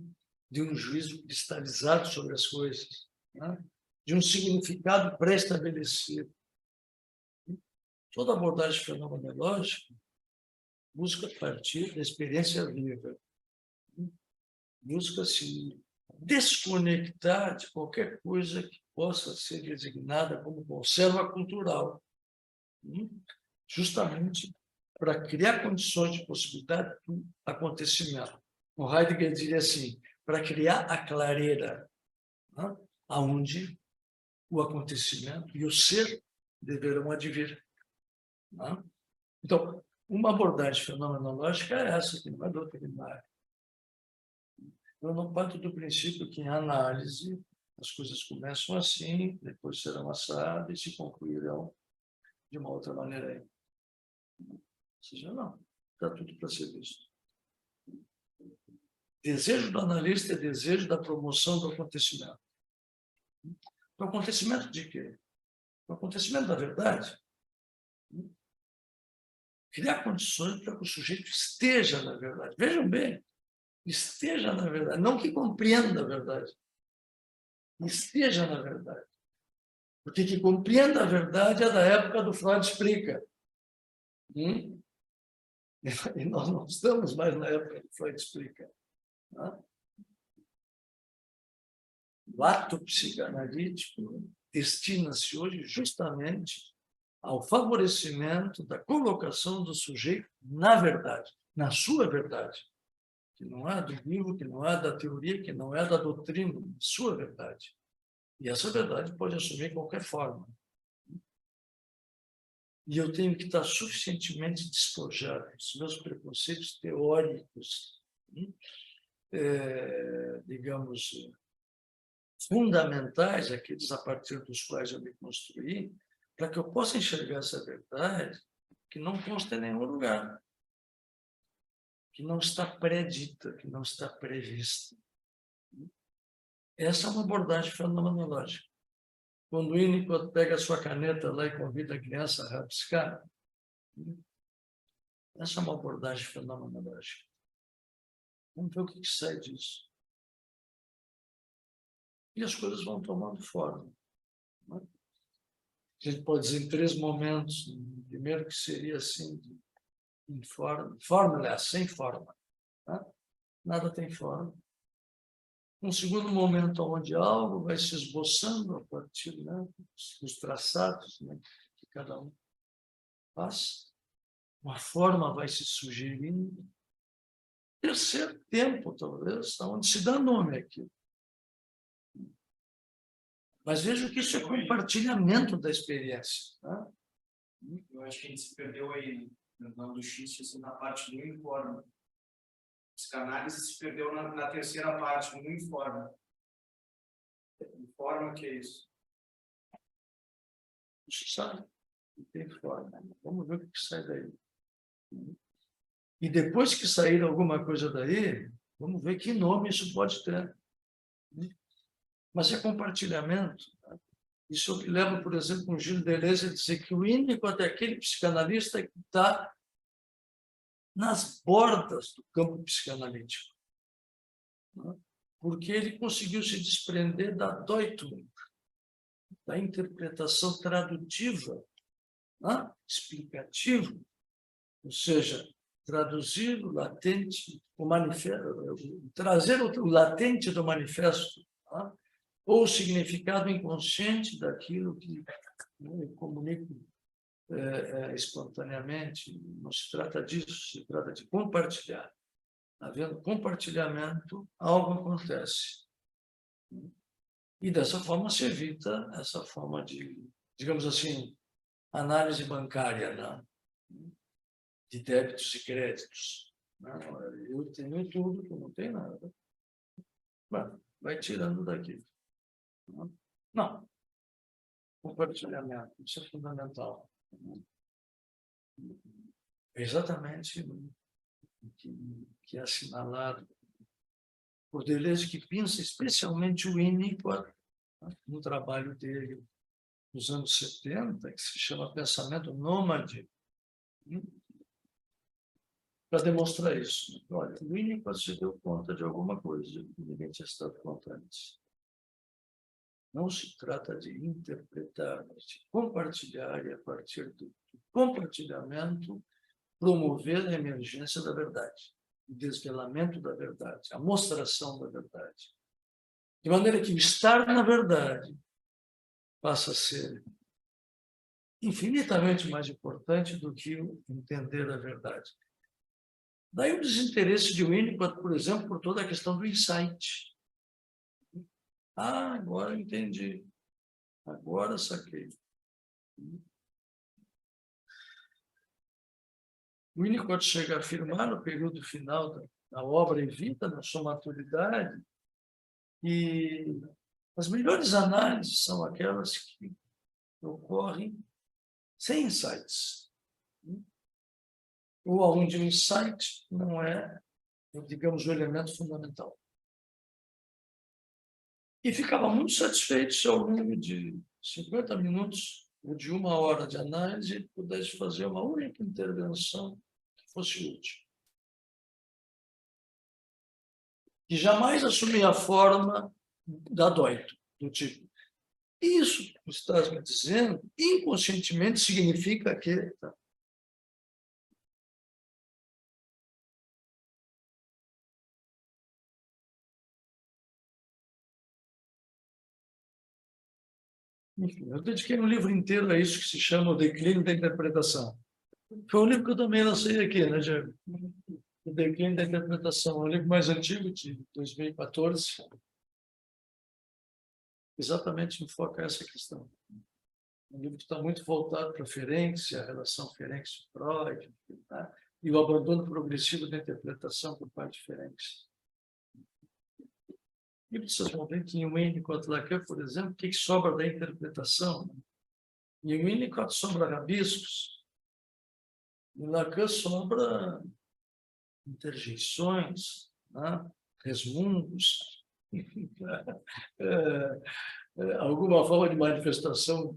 Speaker 3: De um juízo cristalizado sobre as coisas, né? De um significado pré-estabelecido. Toda abordagem fenomenológica busca partir da experiência viva, busca se desconectar de qualquer coisa que possa ser designada como conserva cultural, justamente para criar condições de possibilidade do acontecimento. O Heidegger diria assim, para criar a clareira, né, aonde o acontecimento e o ser deverão advir. Né? Então, uma abordagem fenomenológica é essa, que não é doutrinária. Eu não parto do princípio que, em análise, as coisas começam assim, depois serão assadas e se concluirão de uma outra maneira aí. Ou seja, não, está tudo para ser visto. Desejo do analista é desejo da promoção do acontecimento. Do acontecimento de quê? Do acontecimento da verdade. Criar condições para que o sujeito esteja na verdade. Vejam bem, esteja na verdade, não que compreenda a verdade. esteja na verdade. Porque que compreenda a verdade é da época do Freud explica. E nós não estamos mais na época do Freud explica. O ato psicanalítico destina-se hoje justamente ao favorecimento da colocação do sujeito na verdade, na sua verdade, que não é do livro, que não é da teoria, que não é da doutrina, sua verdade. E essa verdade pode assumir qualquer forma. E eu tenho que estar suficientemente despojado dos meus preconceitos teóricos, digamos, fundamentais, aqueles a partir dos quais eu me construí, para que eu possa enxergar essa verdade que não consta em nenhum lugar, que não está predita, que não está prevista. Essa é uma abordagem fenomenológica. Quando o Winnicott pega a sua caneta lá e convida a criança a rabiscar, essa é uma abordagem fenomenológica. Vamos ver o que sai disso. E as coisas vão tomando forma. A gente pode dizer em 3 momentos. O primeiro que seria assim, fórmula, sem forma. Nada tem forma. Um segundo momento onde algo vai se esboçando a partir dos traçados que cada um faz. Uma forma vai se sugerindo. Terceiro tempo, talvez, onde se dá nome àquilo. Mas vejo que isso é compartilhamento da experiência.
Speaker 4: Eu acho que a gente se perdeu aí, no X, assim, na parte do informe. A psicanálise se perdeu na terceira parte, no informe. Informe, o que é isso?
Speaker 3: Isso sai. Não tem forma. Vamos ver o que sai daí. E depois que sair alguma coisa daí, vamos ver que nome isso pode ter. Mas é compartilhamento. Isso eu me lembro, por exemplo, com o Gilles Deleuze, ele dizer que o Winnicott é aquele psicanalista que está nas bordas do campo psicanalítico. Porque ele conseguiu se desprender da Deutung, da interpretação tradutiva, explicativa, ou seja, traduzir o latente, o manifesto, trazer o latente do manifesto, ou o significado inconsciente daquilo que eu comunico espontaneamente. Não se trata disso, se trata de compartilhar. Havendo compartilhamento, algo acontece. E dessa forma se evita essa forma de, digamos assim, análise bancária, de débitos e créditos. Eu tenho tudo, tu não tem nada. Vai tirando daqui. Não. Compartilhamento, isso é fundamental. É exatamente o que é assinalado por Deleuze, que pensa especialmente o Winnicott, no trabalho dele nos anos 70, que se chama Pensamento Nômade, para demonstrar isso. Olha, o Winnicott se deu conta de alguma coisa que ninguém tinha se dado conta antes. Não se trata de interpretar, mas de compartilhar, e a partir do compartilhamento promover a emergência da verdade, o desvelamento da verdade, a mostração da verdade. De maneira que o estar na verdade passa a ser infinitamente mais importante do que o entender a verdade. Daí o desinteresse de Winnicott, por exemplo, por toda a questão do insight. Agora entendi. Agora saquei. Winnicott chega a afirmar, no período final da obra em vida, na sua maturidade, que as melhores análises são aquelas que ocorrem sem insights. Ou onde o insight não é, digamos, o elemento fundamental. E ficava muito satisfeito se ao longo de 50 minutos ou de 1 hora de análise ele pudesse fazer uma única intervenção que fosse útil. Que jamais assumia a forma da Deutung, do tipo. Isso que tu estás me dizendo, inconscientemente, significa que... Tá? Enfim, eu dediquei um livro inteiro a isso que se chama O Declínio da Interpretação. Foi um livro que eu também lancei aqui, né, Diego? O Declínio da Interpretação, um livro mais antigo, de 2014. Exatamente enfoca essa questão. Um livro que está muito voltado para a Ferenczi, a relação Ferenczi-Freud, tá? E o abandono progressivo da interpretação por parte de Ferenczi. E vocês vão ver que em Winnicott, Lacan, por exemplo, o que sobra da interpretação? Em Winnicott sobra rabiscos, em Lacan sobra interjeições, né? Resmungos, alguma forma de manifestação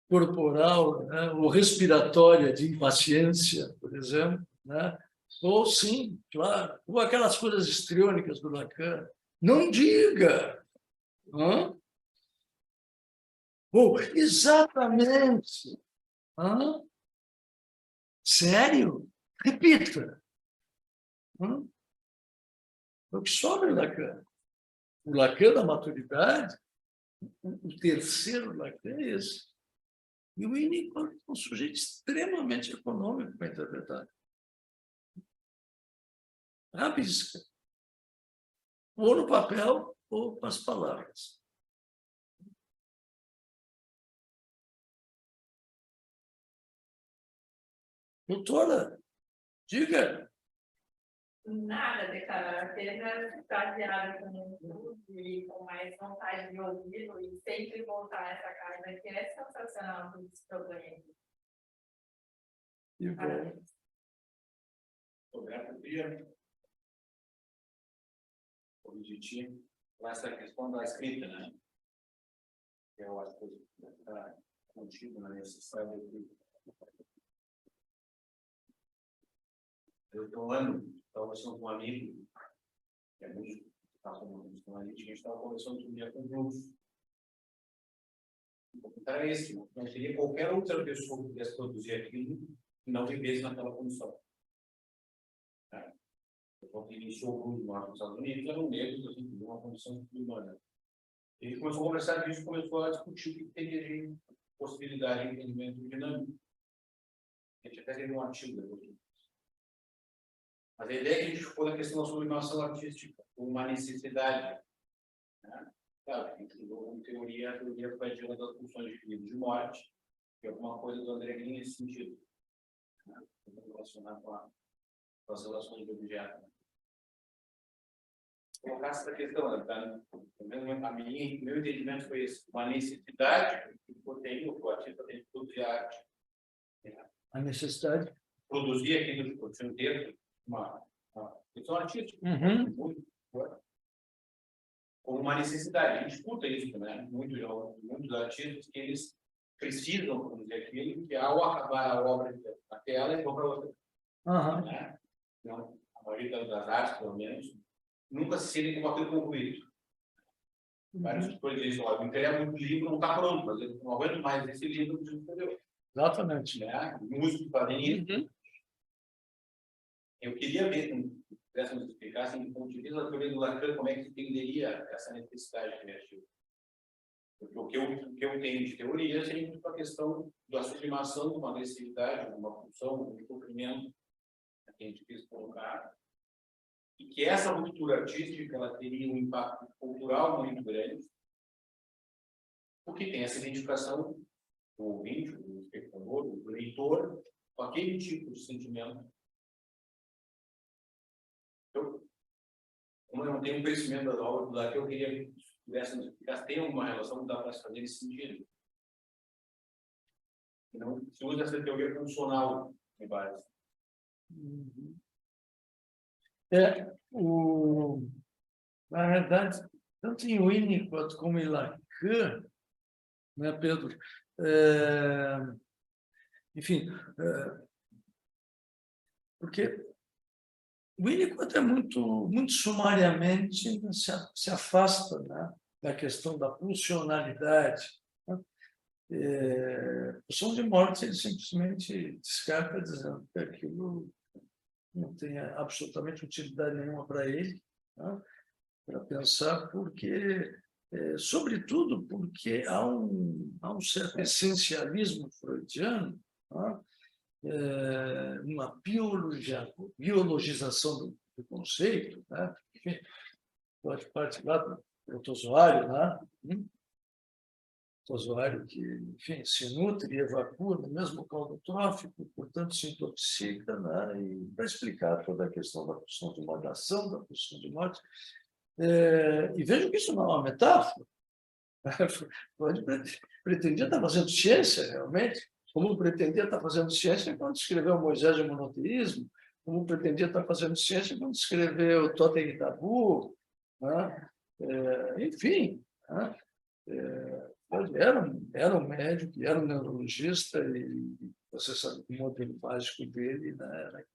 Speaker 3: corporal, né? Ou respiratória de impaciência, por exemplo, né? Ou sim, claro, ou aquelas coisas histriônicas do Lacan. Não diga! Hã? Ou, exatamente! Hã? Sério? Repita! Hã? O que sobra, Lacan? O Lacan da maturidade, o terceiro Lacan é esse. E o Winnicott é um sujeito extremamente econômico para interpretar. Rabisca. Ou no papel, ou com as palavras. Doutora, diga.
Speaker 5: Nada, declarar apenas baseada com tudo e com mais vontade de ouvi-lo e sempre voltar nessa casa que é sensacional do problema. Parabéns.
Speaker 6: Roberto, eu queria objetivo com essa questão da escrita, né? Eu acho que está contigo na necessidade de... Eu estou conversando com um amigo, que é muito com a gente estava conversando outro dia com o Bruno. O comentário é esse, não teria qualquer outra pessoa que pudesse produzir aquilo que não vivesse naquela condição. Quando iniciou o Bruno nos Estados Unidos, eram negros, assim, de uma condição humana. Ele começou a conversar disso, começou a discutir o que teria de possibilidade de entendimento dinâmico. A gente até teve um artigo depois. Mas a ideia que a gente ficou na questão da sublimação artística, uma necessidade. Né? Claro, a gente usou como teoria, a teoria freudiana das funções de vida e de morte, que é alguma coisa do André Green nesse sentido. Né? Relacionar com as relações de objeto. Colocar essa questão, né? Tá? Meu entendimento foi esse, uma necessidade que o artista tem de produzir arte.
Speaker 3: A necessidade de
Speaker 6: produzir aqui no texto uma questão artística, como uma necessidade. A gente escuta isso, né? Muitos artistas que eles precisam produzir aquilo que ao acabar a obra daquela e vão para outra. Né? Então, a maioria das artes, pelo menos, nunca se sentem como aquilo concluído. Vários escritores dizem, olha, me entrega muito livro, não está pronto, mas eu não aguento mais esse livro, não entendeu?
Speaker 3: Exatamente.
Speaker 6: Né? Músicos fazem isso. Eu queria ver, se pudéssemos explicar, assim, do ponto de vista da teoria do Lacan, como é que entenderia essa necessidade criativa. Porque o que eu tenho de teoria seria muito a questão da sublimação de uma necessidade, de uma função, de um cumprimento, que a gente quis colocar, e que essa ruptura artística ela teria um impacto cultural muito grande, porque tem essa identificação do ouvinte, do espectador, do leitor, com aquele tipo de sentimento. Como eu não tenho um conhecimento das obras do Lacan, eu queria que pudéssemos explicar se tem alguma relação que dá para se fazer nesse sentido. Não se usa essa teoria funcional em base.
Speaker 3: Na verdade, tanto em Winnicott como em Lacan, né, Pedro? Enfim, porque o Winnicott é muito sumariamente se afasta, né, da questão da pulsionalidade, né? O som de morte ele simplesmente descarta, dizendo que aquilo não tem absolutamente utilidade nenhuma para ele, né? Para pensar, porque, sobretudo, porque há um certo essencialismo freudiano, né? Uma biologização do conceito, né? Enfim, pode participar do protozoário, né? Protozoário que, enfim, se nutre e evacua no mesmo caldo trófico, portanto, se intoxica, né? E para explicar toda a questão da pulsão de morte, da ação da pulsão de morte. E vejo que isso não é uma metáfora. Pode pretendia estar fazendo ciência, realmente, como pretendia estar fazendo ciência quando escreveu Moisés e o monoteísmo, como pretendia estar fazendo ciência quando escreveu Totem e Tabu, né? Enfim, né? Era um médico, era um neurologista, e você sabe que o modelo básico dele, né, era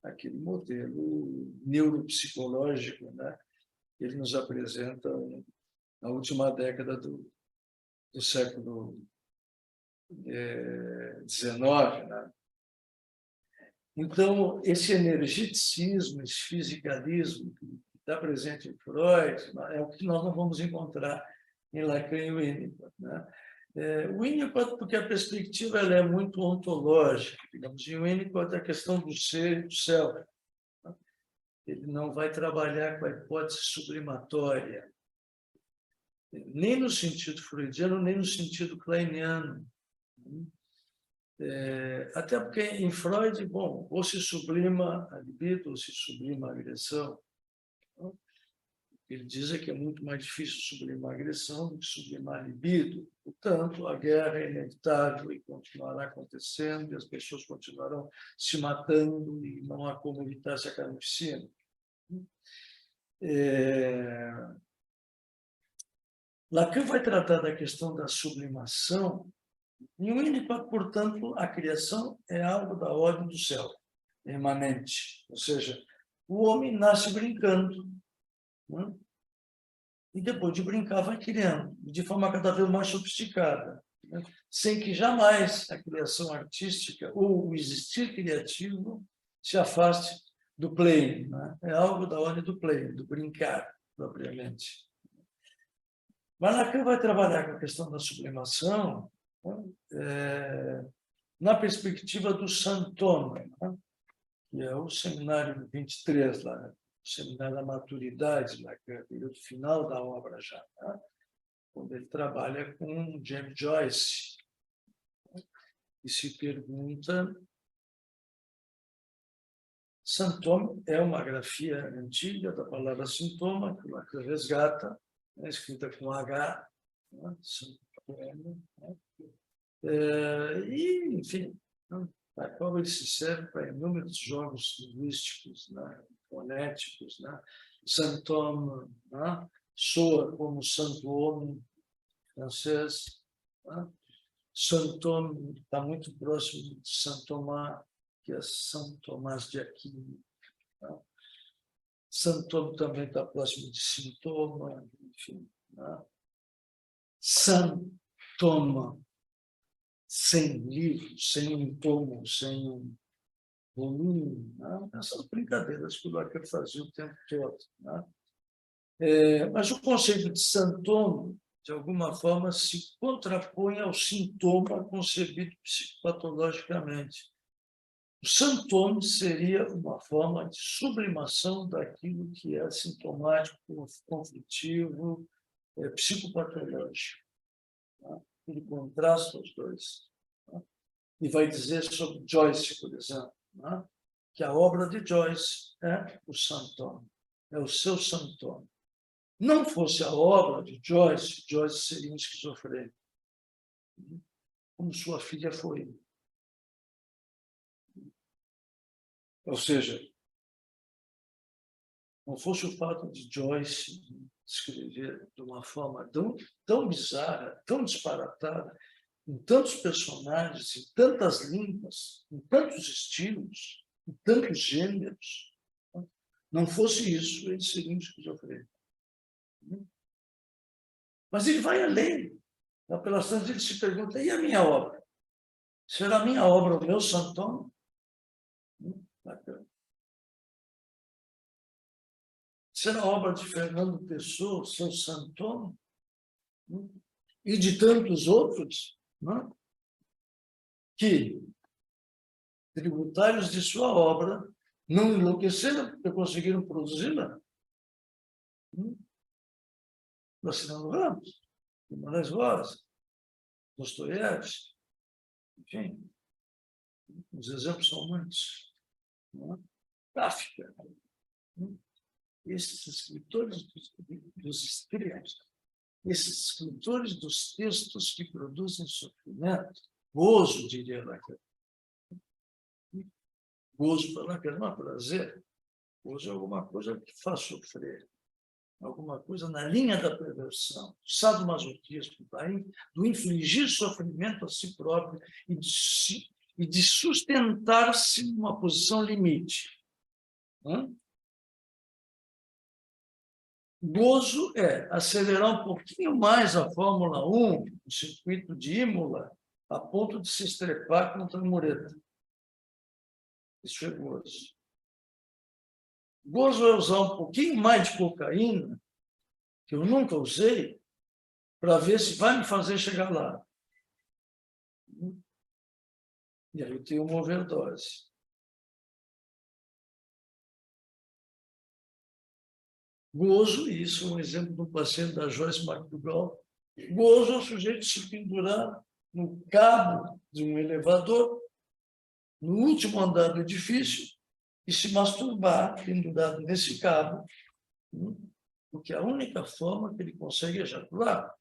Speaker 3: aquele modelo neuropsicológico, né, que ele nos apresenta na última década do século XIX. Né? Então, esse energeticismo, esse fisicalismo que está presente em Freud, é o que nós não vamos encontrar em Lacan e Winnicott. Né? O Winnicott, porque a perspectiva ela é muito ontológica, digamos, e o Winnicott é a questão do ser e do self. Né? Ele não vai trabalhar com a hipótese sublimatória, nem no sentido freudiano, nem no sentido kleiniano. Até porque em Freud, bom, ou se sublima a libido, ou se sublima a agressão. Ele diz que é muito mais difícil sublimar a agressão do que sublimar a libido. Portanto, a guerra é inevitável e continuará acontecendo, e as pessoas continuarão se matando, e não há como evitar essa carnificina. Lacan vai tratar da questão da sublimação. Em Winnicott, portanto, a criação é algo da ordem do céu, imanente. Ou seja, o homem nasce brincando, né? E depois de brincar vai criando, de forma cada vez mais sofisticada, né? Sem que jamais a criação artística ou o existir criativo se afaste do play. Né? É algo da ordem do play, do brincar, propriamente. Mas Lacan vai trabalhar com a questão da sublimação, né? Na perspectiva do Santoma, né? Que é o seminário 23, lá, né? O seminário da maturidade, Lacan, período final da obra já, né? Quando ele trabalha com James Joyce, né? E se pergunta... Santoma é uma grafia antiga da palavra sintoma, que Lacan resgata, né? Escrita com H, né? Né? E, enfim, a qual ele se serve para inúmeros jogos linguísticos, né? Fonéticos, né? Santôme, né? Soa como santo homem francês, né? Santôme está muito próximo de Saint Thomas, que é São Tomás de Aquino. Né? Santôme também está próximo de sintoma, enfim. Né? Santoma, sem livro, sem um tomo, sem um volume, né? Essas brincadeiras que o Lacan fazia o tempo todo. Né? Mas o conceito de santoma, de alguma forma, se contrapõe ao sintoma concebido psicopatologicamente. O santoma seria uma forma de sublimação daquilo que é sintomático, conflitivo, psicopatológico. Né? Ele contrasta os dois. Né? E vai dizer sobre Joyce, por exemplo, né? Que a obra de Joyce é o santoma, é o seu santoma. Não fosse a obra de Joyce, Joyce seria um esquizofrênico, como sua filha foi. Ou seja, não fosse o fato de Joyce escrever de uma forma tão bizarra, tão disparatada, com tantos personagens, em tantas línguas, em tantos estilos, em tantos gêneros, não fosse isso, ele seria um esquizofrênico. Mas ele vai além. Na apelação, ele se pergunta, e a minha obra? Será a minha obra o meu Santoro? Bacana. Será a obra de Fernando Pessoa, o seu Santoro? E de tantos outros, não? Que, tributários de sua obra, não enlouqueceram porque conseguiram produzi-la. Graciliano Ramos, Guimarães Rosa, Dostoiévski, enfim, os exemplos são muitos. Kafka. Esses escritores dos extremos, esses escritores dos textos que produzem sofrimento, gozo, diria Lacan. Gozo para Lacan não é prazer. Gozo é alguma coisa que faz sofrer. Alguma coisa na linha da perversão, do sadomasoquismo, do infligir sofrimento a si próprio e de sustentar-se numa posição limite. Gozo é acelerar um pouquinho mais a Fórmula 1, o circuito de Imola, a ponto de se estrepar contra a mureta. Isso é gozo. Gozo é usar um pouquinho mais de cocaína, que eu nunca usei, para ver se vai me fazer chegar lá. E aí eu tenho uma overdose. Gozo, isso é um exemplo de um paciente da Joyce McDougall. Gozo é o sujeito se pendurar no cabo de um elevador, no último andar do edifício, e se masturbar pendurado nesse cabo, porque é a única forma que ele consegue ejacular.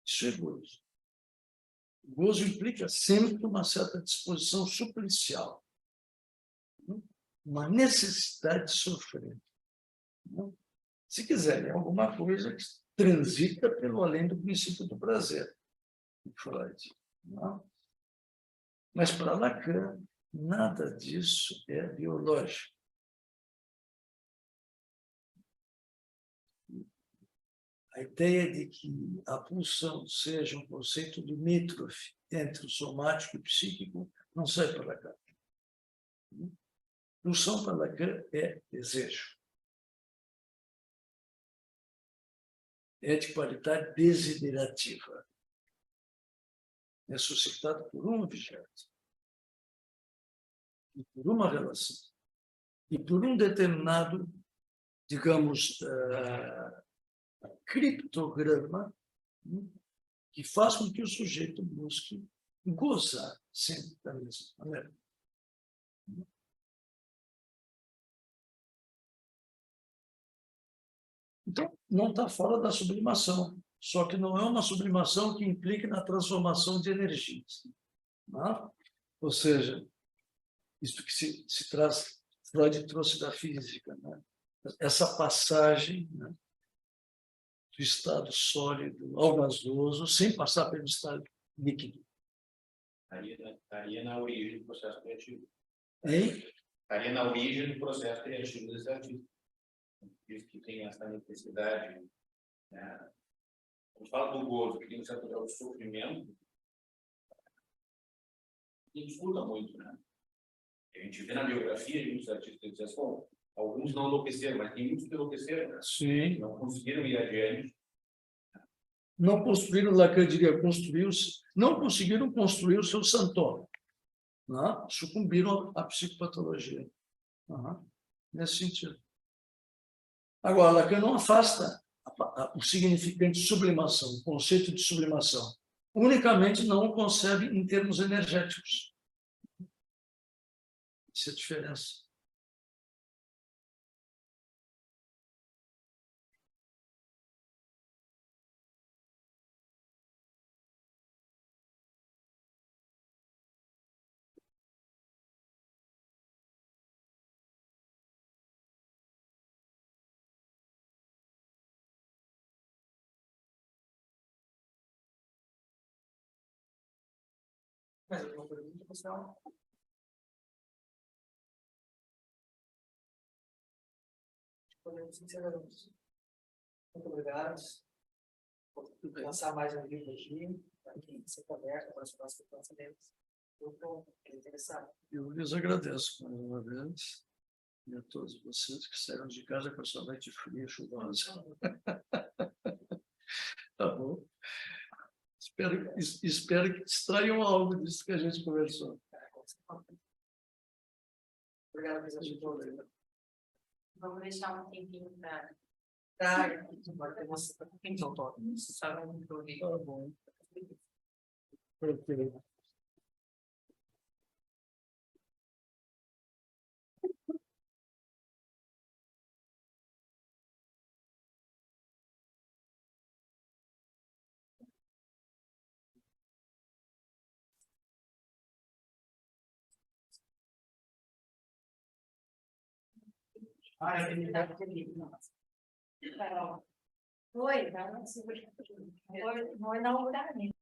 Speaker 3: Isso é gozo. O gozo implica sempre uma certa disposição suplicial, uma necessidade de sofrer. Se quiserem alguma coisa que transita pelo além do princípio do prazer, Freud. Mas para Lacan, nada disso é biológico. A ideia de que a pulsão seja um conceito limítrofe entre o somático e o psíquico não sai para Lacan. Pulsão para Lacan é desejo. É de qualidade desiderativa. É suscitado por um objeto, e por uma relação, e por um determinado, digamos, criptograma, que faz com que o sujeito busque gozar sempre da mesma maneira. Então, não está fora da sublimação, só que não é uma sublimação que implique na transformação de energias. Não? Ou seja, isso que se traz, Freud trouxe da física, né? Essa passagem, né, do estado sólido ao gasoso, sem passar pelo estado líquido.
Speaker 6: Estaria na origem do processo criativo.
Speaker 3: Hein?
Speaker 6: Estaria na origem do processo criativo desse artista. Diz que tem essa necessidade. Né? Quando fala do gozo, que tem um certo grau de sofrimento, a gente escuta muito, né? A gente vê na biografia de muitos artistas que dizem assim, alguns não enlouqueceram, mas tem muitos que enlouqueceram, né?
Speaker 3: Sim.
Speaker 6: Não conseguiram ir adiante.
Speaker 3: Não construíram, Lacan diria, não conseguiram construir o seu Santoro. Né? Sucumbiram à psicopatologia. Nesse sentido. Agora, Lacan não afasta o significante de sublimação, o conceito de sublimação. Unicamente não o concebe em termos energéticos. Essa é a diferença.
Speaker 1: Mais alguma pergunta, pessoal? Podemos encerrar isso. Muito obrigado. Vou lançar mais um livro aqui, para quem se conversa para os próximos lançamentos. Eu estou interessado.
Speaker 3: Eu lhes agradeço mais uma vez. E a todos vocês que saíram de casa com a sua noite fria e chuvosa. Tá bom? Espero que extraiam algo disso que a gente conversou.
Speaker 1: Obrigado, presidente.
Speaker 5: Vamos deixar um tempinho para
Speaker 1: Então,
Speaker 5: só um ouvir.
Speaker 3: Tá bom. Perfeito.
Speaker 5: Oi, não, não, não, não,